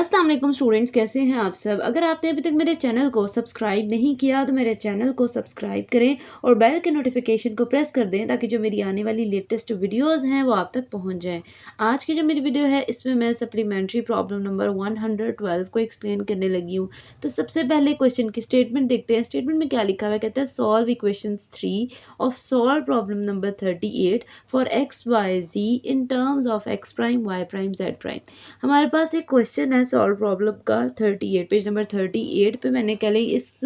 अस्सलाम वालेकुम स्टूडेंट्स, कैसे हैं आप सब। अगर आपने अभी तक मेरे चैनल को सब्सक्राइब नहीं किया तो मेरे चैनल को सब्सक्राइब करें और बेल के नोटिफिकेशन को प्रेस कर दें ताकि जो मेरी आने वाली लेटेस्ट वीडियोस हैं वो आप तक पहुंच जाएं। आज की जो मेरी वीडियो है इसमें मैं सप्लीमेंट्री प्रॉब्लम नंबर 112 को एक्सप्लेन करने लगी हूँ। तो सबसे पहले क्वेश्चन की स्टेटमेंट देखते हैं। स्टेटमेंट में क्या लिखा हुआ है, कहता है solve equation 3 of solve problem number 38 for x y z in terms of x prime y prime z prime. हमारे पास एक क्वेश्चन है सॉल्व प्रॉब्लम का 38 पेज नंबर 38 पे मैंने कल ही इस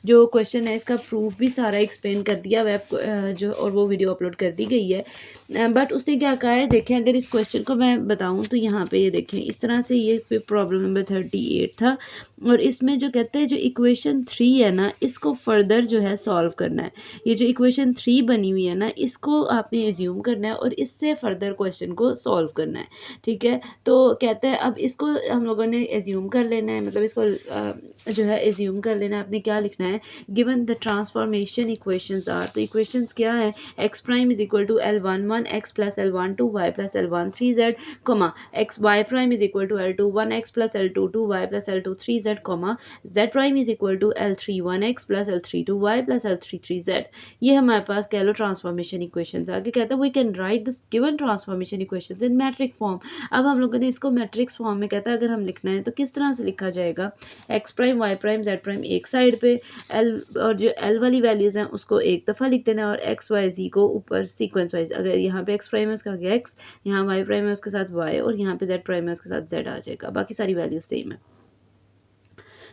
जो क्वेश्चन है इसका प्रूफ भी सारा एक्सप्लेन कर दिया वेब जो और वो वीडियो अपलोड कर दी गई है। बट उसने क्या कहा है, देखें अगर इस क्वेश्चन को मैं बताऊं तो यहाँ पे ये देखें इस तरह से ये प्रॉब्लम नंबर 38 था और इसमें जो कहते हैं जो इक्वेशन 3 है ना इसको फर्दर जो है सॉल्व करना है। ये जो इक्वेशन 3 बनी हुई है ना इसको आपने एज्यूम करना है और इससे फर्दर क्वेश्चन को सॉल्व करना है। ठीक है, तो कहते हैं अब इसको हम लोगों ने एज्यूम कर लेना है, मतलब इसको जो है एज्यूम कर लेना है। आपने क्या लिखना है, given the transformation equations are, तो इक्वेशंस क्या है, x prime is equal to L11 x plus L12 y plus L13 z, comma x y prime is equal to L21 x plus L22 y plus L23 z, comma z prime is equal to L31 x plus L32 y plus L33 z। ये हमारे पास कह लो transformation equations. आगे कहता है we can write this given transformation equations in matrix form. अब हम लोगों ने इसको मैट्रिक्स फॉर्म में कहता है अगर हम लिखना है तो किस तरह से लिखा जाएगा, x prime y prime z prime एक साइड पे, एल और जो एल वाली वैल्यूज़ हैं उसको एक दफ़ा लिख देना और एक्स वाई जी को ऊपर सीक्वेंस वाइज, अगर यहाँ पे एक्स प्राइम है उसका आगे एक्स, यहाँ वाई प्राइम है उसके साथ वाई और यहाँ पे जेड प्राइम है उसके साथ जेड आ जाएगा, बाकी सारी वैल्यूज सेम है।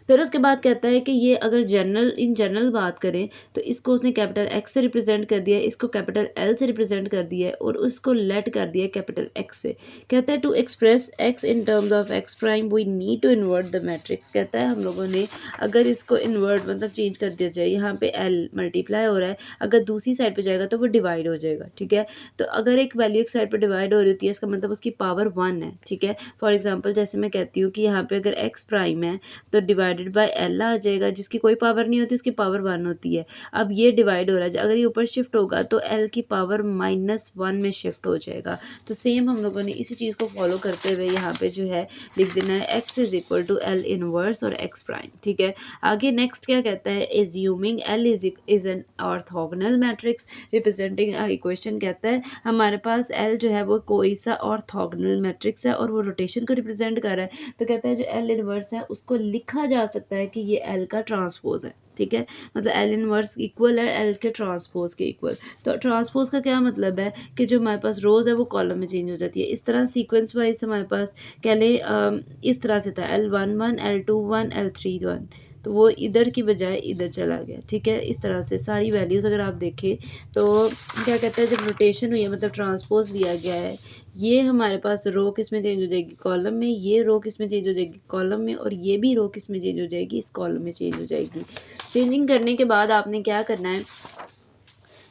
फिर उसके बाद कहता है कि ये अगर जनरल बात करें तो इसको उसने कैपिटल एक्स से रिप्रेजेंट कर दिया है, इसको कैपिटल एल से रिप्रेजेंट कर दिया है और उसको लेट कर दिया है कैपिटल एक्स से। कहता है to express x in terms of x prime we need to invert the matrix. कहता है हम लोगों ने अगर इसको इन्वर्ट मतलब चेंज कर दिया जाए, यहाँ पे एल मल्टीप्लाई हो रहा है, अगर दूसरी साइड पर जाएगा तो वो डिवाइड हो जाएगा। ठीक है, तो अगर एक वैल्यू एक साइड पर डिवाइड हो रही होती है इसका मतलब उसकी पावर 1 है। ठीक है, फॉर एग्जाम्पल जैसे मैं कहती हूँ कि यहाँ पे अगर एक्स प्राइम है तो डिवाइडेड बाय एल आ जाएगा, जिसकी कोई पावर नहीं होती उसकी पावर 1 होती है। अब ये डिवाइड हो रहा है, अगर ये ऊपर शिफ्ट होगा तो एल की पावर -1 में शिफ्ट हो जाएगा। तो सेम हम लोगों ने इसी चीज़ को फॉलो करते हुए यहाँ पे जो है लिख देना है x is equal to L inverse और एक्स प्राइम। ठीक है, आगे नेक्स्ट क्या कहता है, assuming L is an orthogonal matrix representing equation. कहता है हमारे पास एल जो है वो कोई सा ऑर्थोगोनल मैट्रिक्स है और वो रोटेशन को रिप्रेजेंट कर रहा है। तो कहता है जो एल इनवर्स है उसको लिखा जा सकता है कि ये एल का ट्रांसपोज है। ठीक है, मतलब एल इनवर्स इक्वल है एल के ट्रांसपोज के इक्वल। तो ट्रांसपोज का क्या मतलब है कि जो हमारे पास रोज है वो कॉलम में चेंज हो जाती है। इस तरह सीक्वेंस वाइज हमारे पास कह लें इस तरह से था L11 L21 L31, तो वो इधर की बजाय इधर चला गया। ठीक है, इस तरह से सारी वैल्यूज़ अगर आप देखें तो क्या कहता है जब रोटेशन हुई है मतलब ट्रांसपोज लिया गया है, ये हमारे पास रो किस में चेंज हो जाएगी, कॉलम में, ये रो किस में चेंज हो जाएगी, कॉलम में, और ये भी रो किस में चेंज हो जाएगी, इस कॉलम में चेंज हो जाएगी। चेंजिंग करने के बाद आपने क्या करना है,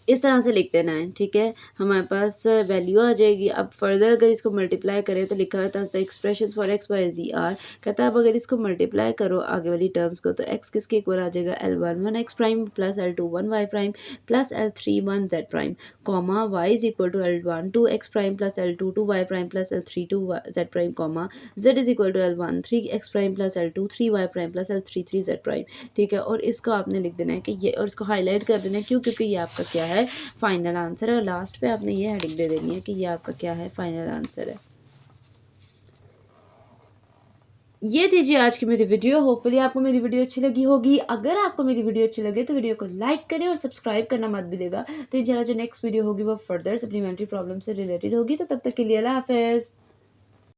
इस तरह से लिख देना है। ठीक है, हमारे पास वैल्यू आ जाएगी। अब फर्दर अगर इसको मल्टीप्लाई करें तो लिखा रहता है expression for x y z are. कहता है अब अगर इसको मल्टीप्लाई करो आगे वाली टर्म्स को तो एक्स किसके इक्वल आ जाएगा, L11 x prime plus L21 y prime plus L31 z prime, comma y is equal to L12 x prime plus L22 y prime plus L32 z prime, comma z is equal to L13 x prime plus L23 y prime plus L33 z prime. ठीक है, और इसको आपने लिख देना है कि ये, और इसको हाईलाइट कर देना है क्यों, क्योंकि ये आपका क्या है, फाइनल आंसर है। और लास्ट पे आपने ये हेडिंग दे देनी है कि ये आपका क्या है, फाइनल आंसर है। ये दीजिए आज की मेरी वीडियो। होपफुली आपको मेरी वीडियो अच्छी लगी होगी। अगर आपको मेरी वीडियो अच्छी लगे तो वीडियो को लाइक करें और सब्सक्राइब करना मत भूलिएगा। तो इंशाल्लाह जो नेक्स्ट वीडियो होगी वो फर्दर सप्लीमेंट्री प्रॉब्लम से रिलेटेड होगी। तो तब तक के लिए अल्लाह हाफिज़।